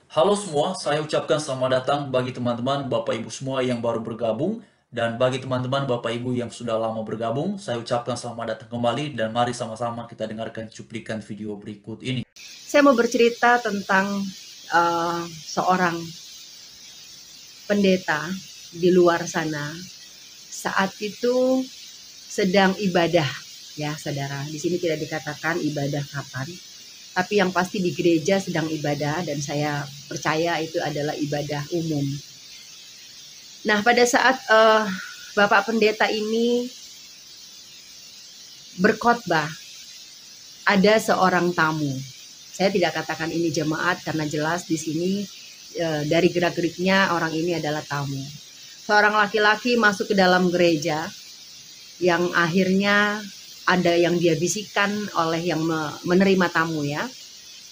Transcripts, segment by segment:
Halo semua, saya ucapkan selamat datang bagi teman-teman Bapak Ibu semua yang baru bergabung dan bagi teman-teman Bapak Ibu yang sudah lama bergabung, saya ucapkan selamat datang kembali dan mari sama-sama kita dengarkan cuplikan video berikut ini. Saya mau bercerita tentang seorang pendeta di luar sana saat itu sedang ibadah, ya saudara. Di sini tidak dikatakan ibadah kapan, tapi yang pasti di gereja sedang ibadah dan saya percaya itu adalah ibadah umum. Nah, pada saat Bapak Pendeta ini berkhotbah, ada seorang tamu. Saya tidak katakan ini jemaat karena jelas di sini dari gerak-geriknya orang ini adalah tamu. Seorang laki-laki masuk ke dalam gereja yang akhirnya ada yang dia bisikan oleh yang menerima tamu ya.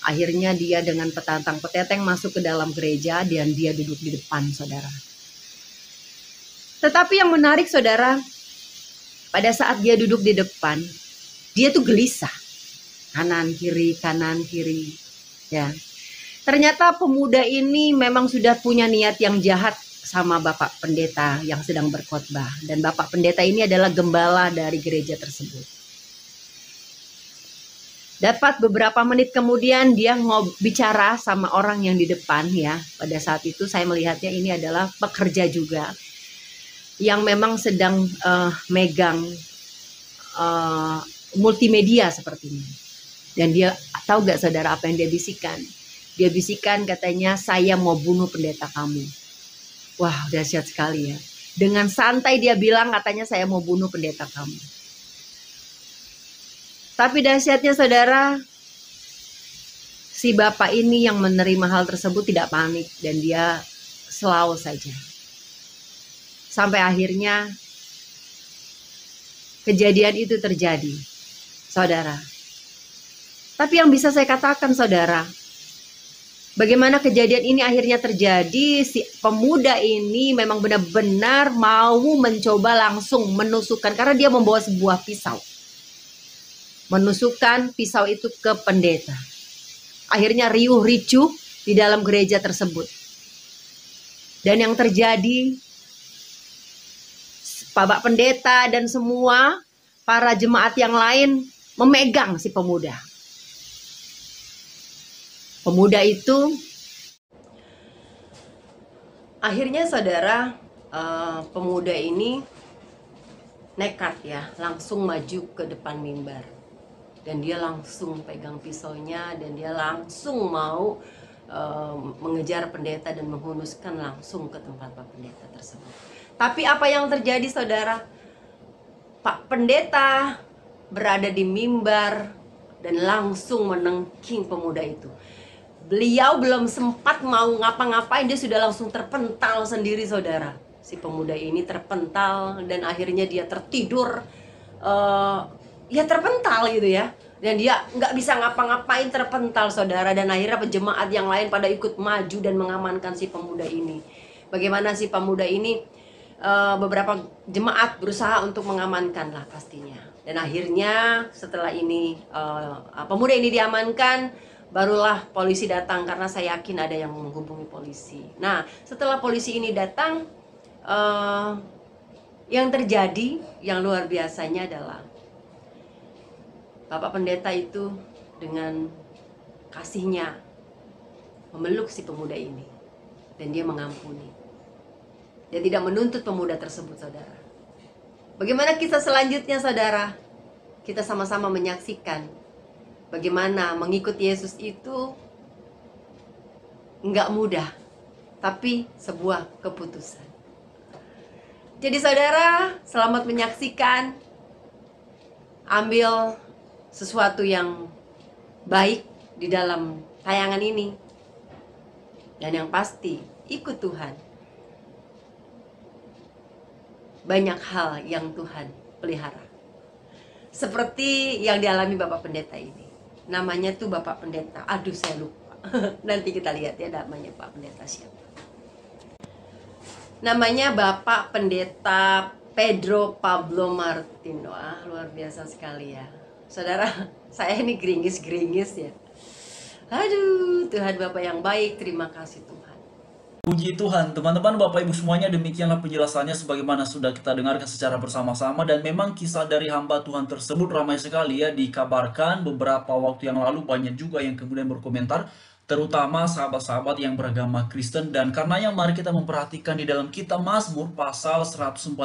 Akhirnya dia dengan petantang peteteng masuk ke dalam gereja dan dia duduk di depan saudara. Tetapi yang menarik saudara, pada saat dia duduk di depan, dia tuh gelisah. Kanan kiri ya. Ternyata pemuda ini memang sudah punya niat yang jahat sama Bapak Pendeta yang sedang berkhotbah, dan Bapak Pendeta ini adalah gembala dari gereja tersebut. Dapat beberapa menit kemudian dia bicara sama orang yang di depan ya. Pada saat itu saya melihatnya ini adalah pekerja juga yang memang sedang megang multimedia seperti ini. Dan dia tahu gak saudara apa yang dia bisikan? Dia bisikan katanya, saya mau bunuh pendeta kamu. Wah, dahsyat sekali ya. Dengan santai dia bilang katanya saya mau bunuh pendeta kamu. Tapi dahsyatnya saudara, si bapak ini yang menerima hal tersebut tidak panik dan dia slow saja. Sampai akhirnya kejadian itu terjadi, saudara. Tapi yang bisa saya katakan saudara, bagaimana kejadian ini akhirnya terjadi, si pemuda ini memang benar-benar mau mencoba langsung menusukkan, karena dia membawa sebuah pisau. Menusukkan pisau itu ke pendeta. Akhirnya riuh ricuh di dalam gereja tersebut. Dan yang terjadi, Bapak Pendeta dan semua para jemaat yang lain memegang si pemuda. Pemuda itu akhirnya saudara, pemuda ini nekat ya, langsung maju ke depan mimbar. Dan dia langsung pegang pisaunya dan dia langsung mau mengejar pendeta dan menghunuskan langsung ke tempat Pak Pendeta tersebut. Tapi apa yang terjadi saudara? Pak Pendeta berada di mimbar dan langsung menengking pemuda itu. Beliau belum sempat mau ngapa-ngapain, dia sudah langsung terpental sendiri saudara. Si pemuda ini terpental dan akhirnya dia tertidur, ya terpental gitu ya. Dan dia nggak bisa ngapa-ngapain, terpental saudara. Dan akhirnya jemaat yang lain pada ikut maju dan mengamankan si pemuda ini. Bagaimana si pemuda ini, beberapa jemaat berusaha untuk mengamankan lah pastinya. Dan akhirnya setelah ini pemuda ini diamankan, barulah polisi datang karena saya yakin ada yang menghubungi polisi. Nah setelah polisi ini datang, yang terjadi yang luar biasanya adalah Bapak Pendeta itu dengan kasihnya memeluk si pemuda ini dan dia mengampuni. Dia tidak menuntut pemuda tersebut saudara. Bagaimana kisah selanjutnya saudara? Kita sama-sama menyaksikan bagaimana mengikuti Yesus itu enggak mudah, tapi sebuah keputusan. Jadi saudara, selamat menyaksikan. Ambil sesuatu yang baik di dalam tayangan ini. Dan yang pasti, ikut Tuhan. Banyak hal yang Tuhan pelihara. Seperti yang dialami Bapak Pendeta ini. Namanya tuh Bapak Pendeta, aduh saya lupa. Nanti kita lihat ya namanya Pak Pendeta siapa. Namanya Bapak Pendeta Pedro Pablo Martin. Wah luar biasa sekali ya saudara. Saya ini geringgis-geringgis ya. Aduh, Tuhan Bapa yang baik, terima kasih Tuhan. Puji Tuhan, teman-teman, Bapak Ibu semuanya, demikianlah penjelasannya sebagaimana sudah kita dengarkan secara bersama-sama. Dan memang kisah dari hamba Tuhan tersebut ramai sekali ya, dikabarkan beberapa waktu yang lalu banyak juga yang kemudian berkomentar, terutama sahabat-sahabat yang beragama Kristen. Dan karenanya mari kita memperhatikan di dalam kitab Mazmur pasal 140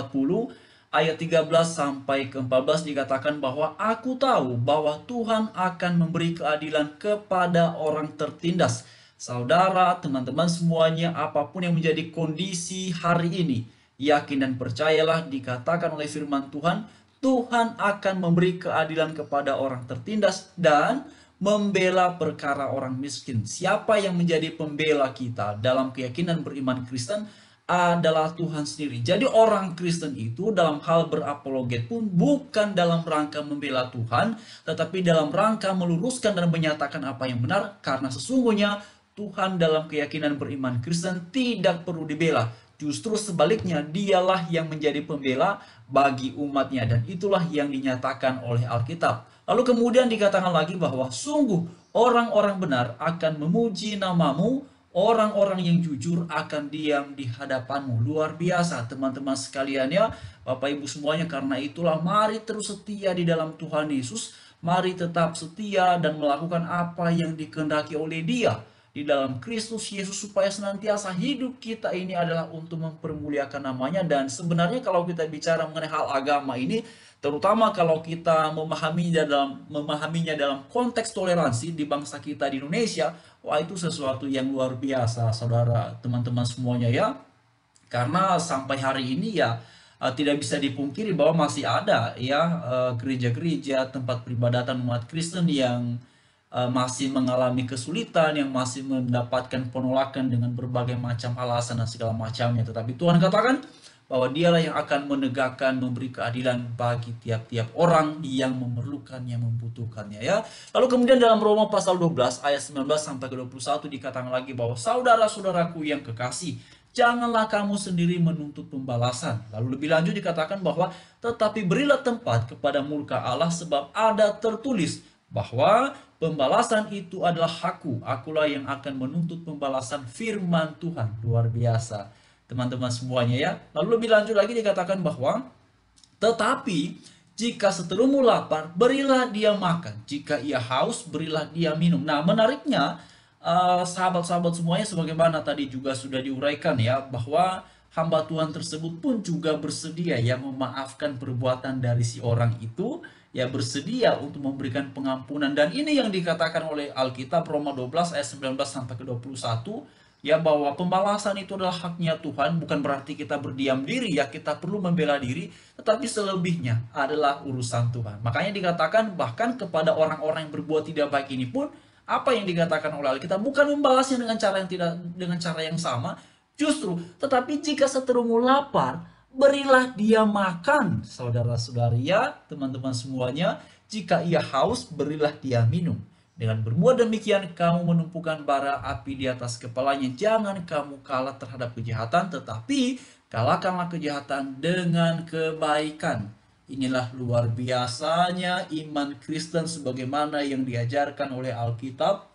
ayat 13 sampai ke 14 dikatakan bahwa aku tahu bahwa Tuhan akan memberi keadilan kepada orang tertindas. Saudara, teman-teman semuanya, apapun yang menjadi kondisi hari ini, yakin dan percayalah dikatakan oleh firman Tuhan, Tuhan akan memberi keadilan kepada orang tertindas dan membela perkara orang miskin. Siapa yang menjadi pembela kita dalam keyakinan beriman Kristen adalah Tuhan sendiri. Jadi orang Kristen itu dalam hal berapologet pun bukan dalam rangka membela Tuhan, tetapi dalam rangka meluruskan dan menyatakan apa yang benar, karena sesungguhnya Tuhan dalam keyakinan beriman Kristen tidak perlu dibela. Justru sebaliknya, dialah yang menjadi pembela bagi umatnya. Dan itulah yang dinyatakan oleh Alkitab. Lalu kemudian dikatakan lagi bahwa sungguh orang-orang benar akan memuji namamu, orang-orang yang jujur akan diam di hadapanmu. Luar biasa teman-teman sekalian ya, Bapak Ibu semuanya. Karena itulah mari terus setia di dalam Tuhan Yesus. Mari tetap setia dan melakukan apa yang dikehendaki oleh Dia di dalam Kristus Yesus, supaya senantiasa hidup kita ini adalah untuk mempermuliakan namanya. Dan sebenarnya kalau kita bicara mengenai hal agama ini, terutama kalau kita memahaminya dalam konteks toleransi di bangsa kita di Indonesia, wah itu sesuatu yang luar biasa saudara, teman-teman semuanya ya. Karena sampai hari ini ya tidak bisa dipungkiri bahwa masih ada ya gereja-gereja, tempat peribadatan umat Kristen yang masih mengalami kesulitan, yang masih mendapatkan penolakan dengan berbagai macam alasan dan segala macamnya. Tetapi Tuhan katakan bahwa Dialah yang akan menegakkan, memberi keadilan bagi tiap-tiap orang yang memerlukan, yang membutuhkannya ya. Lalu kemudian dalam Roma pasal 12 ayat 19 sampai ke 21 dikatakan lagi bahwa saudara-saudaraku yang kekasih, janganlah kamu sendiri menuntut pembalasan. Lalu lebih lanjut dikatakan bahwa tetapi berilah tempat kepada murka Allah, sebab ada tertulis bahwa pembalasan itu adalah hakku, akulah yang akan menuntut pembalasan, firman Tuhan. Luar biasa teman-teman semuanya ya. Lalu lebih lanjut lagi dikatakan bahwa tetapi jika seterumu lapar, berilah dia makan, jika ia haus, berilah dia minum. Nah menariknya sahabat-sahabat semuanya, sebagaimana tadi juga sudah diuraikan ya, bahwa hamba Tuhan tersebut pun juga bersedia ya memaafkan perbuatan dari si orang itu, ya bersedia untuk memberikan pengampunan. Dan ini yang dikatakan oleh Alkitab Roma 12 ayat 19 sampai ke 21 ya, bahwa pembalasan itu adalah haknya Tuhan. Bukan berarti kita berdiam diri ya, kita perlu membela diri, tetapi selebihnya adalah urusan Tuhan. Makanya dikatakan bahkan kepada orang-orang yang berbuat tidak baik ini pun, apa yang dikatakan oleh Alkitab, bukan membalasnya dengan cara yang tidak, dengan cara yang sama, justru tetapi jika seterumu lapar, berilah dia makan. Saudara-saudari ya, teman-teman semuanya, jika ia haus, berilah dia minum. Dengan berbuat demikian, kamu menumpukan bara api di atas kepalanya. Jangan kamu kalah terhadap kejahatan, tetapi kalahkanlah kejahatan dengan kebaikan. Inilah luar biasanya iman Kristen sebagaimana yang diajarkan oleh Alkitab.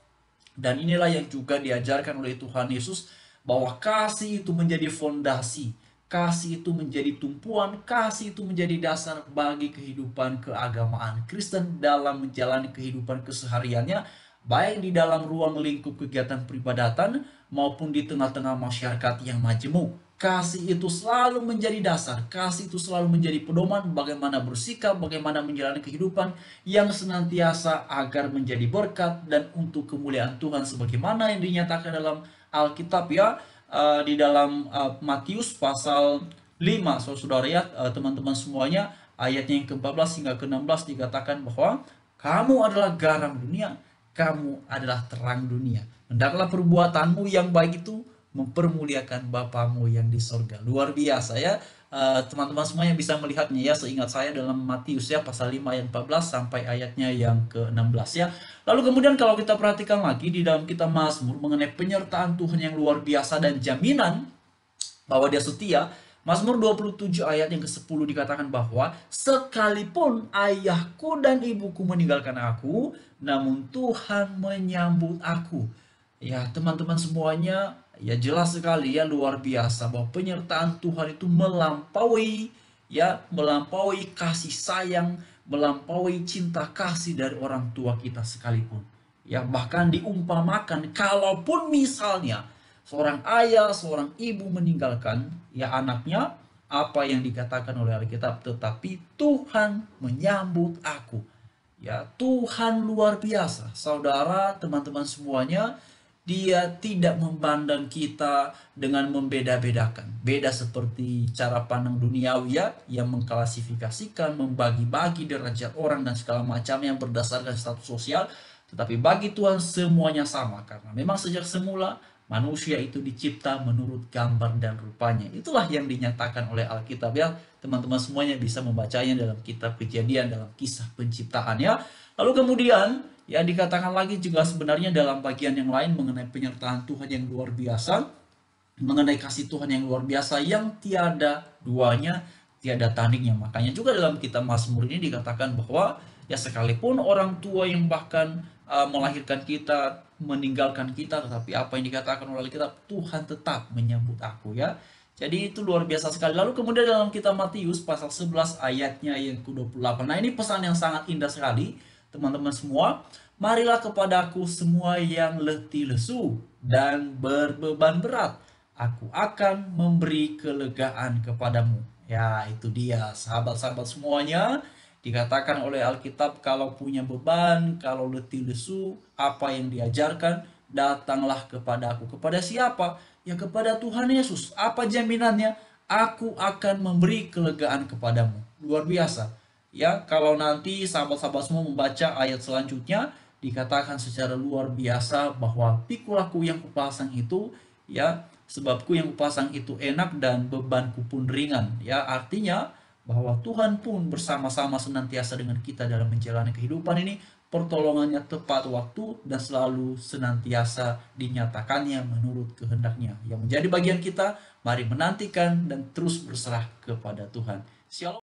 Dan inilah yang juga diajarkan oleh Tuhan Yesus, bahwa kasih itu menjadi fondasi, kasih itu menjadi tumpuan, kasih itu menjadi dasar bagi kehidupan keagamaan Kristen dalam menjalani kehidupan kesehariannya, baik di dalam ruang lingkup kegiatan peribadatan maupun di tengah-tengah masyarakat yang majemuk. Kasih itu selalu menjadi dasar, kasih itu selalu menjadi pedoman bagaimana bersikap, bagaimana menjalani kehidupan yang senantiasa agar menjadi berkat dan untuk kemuliaan Tuhan, sebagaimana yang dinyatakan dalam Alkitab ya, di dalam Matius pasal 5, saudara ya, teman-teman semuanya, ayatnya yang ke-14 hingga ke-16 dikatakan bahwa kamu adalah garam dunia, kamu adalah terang dunia. Hendaklah perbuatanmu yang baik itu mempermuliakan Bapamu yang di sorga. Luar biasa ya, teman-teman semuanya bisa melihatnya ya, seingat saya dalam Matius ya pasal 5 ayat 14 sampai ayatnya yang ke-16 ya. Lalu kemudian kalau kita perhatikan lagi di dalam kitab Mazmur mengenai penyertaan Tuhan yang luar biasa dan jaminan bahwa Dia setia, Mazmur 27 ayat yang ke-10 dikatakan bahwa sekalipun ayahku dan ibuku meninggalkan aku, namun Tuhan menyambut aku. Ya, teman-teman semuanya, ya jelas sekali ya, luar biasa bahwa penyertaan Tuhan itu melampaui, ya, melampaui kasih sayang, melampaui cinta kasih dari orang tua kita sekalipun. Ya, bahkan diumpamakan kalaupun misalnya seorang ayah, seorang ibu meninggalkan ya anaknya, apa yang dikatakan oleh Alkitab, tetapi Tuhan menyambut aku. Ya, Tuhan luar biasa. Saudara, teman-teman semuanya, dia tidak memandang kita dengan membeda-bedakan. Beda seperti cara pandang duniawi ya, yang mengklasifikasikan, membagi-bagi derajat orang dan segala macam yang berdasarkan status sosial. Tetapi bagi Tuhan semuanya sama, karena memang sejak semula manusia itu dicipta menurut gambar dan rupanya. Itulah yang dinyatakan oleh Alkitab ya. Teman-teman semuanya bisa membacanya dalam kitab Kejadian, dalam kisah penciptaan ya. Lalu kemudian ya dikatakan lagi juga sebenarnya dalam bagian yang lain mengenai penyertaan Tuhan yang luar biasa, mengenai kasih Tuhan yang luar biasa yang tiada duanya, tiada tandingnya. Makanya juga dalam kitab Mazmur ini dikatakan bahwa ya sekalipun orang tua yang bahkan melahirkan kita, meninggalkan kita, tetapi apa yang dikatakan oleh Alkitab, Tuhan tetap menyambut aku ya. Jadi itu luar biasa sekali. Lalu kemudian dalam kitab Matius pasal 11 ayatnya yang ke-28. Nah, ini pesan yang sangat indah sekali, teman-teman semua. Marilah kepadaku semua yang letih lesu dan berbeban berat, aku akan memberi kelegaan kepadamu. Ya, itu dia sahabat-sahabat semuanya. Dikatakan oleh Alkitab kalau punya beban, kalau letih lesu, apa yang diajarkan, datanglah kepada aku. Kepada siapa? Ya kepada Tuhan Yesus. Apa jaminannya? Aku akan memberi kelegaan kepadamu. Luar biasa. Ya, kalau nanti sahabat-sahabat semua membaca ayat selanjutnya, dikatakan secara luar biasa bahwa pikulanku yang kupasang itu, ya, sebabku yang kupasang itu enak dan bebanku pun ringan. Ya, artinya bahwa Tuhan pun bersama-sama senantiasa dengan kita dalam menjalani kehidupan ini, pertolongannya tepat waktu dan selalu senantiasa dinyatakannya menurut kehendaknya. Yang menjadi bagian kita, mari menantikan dan terus berserah kepada Tuhan. Shalom.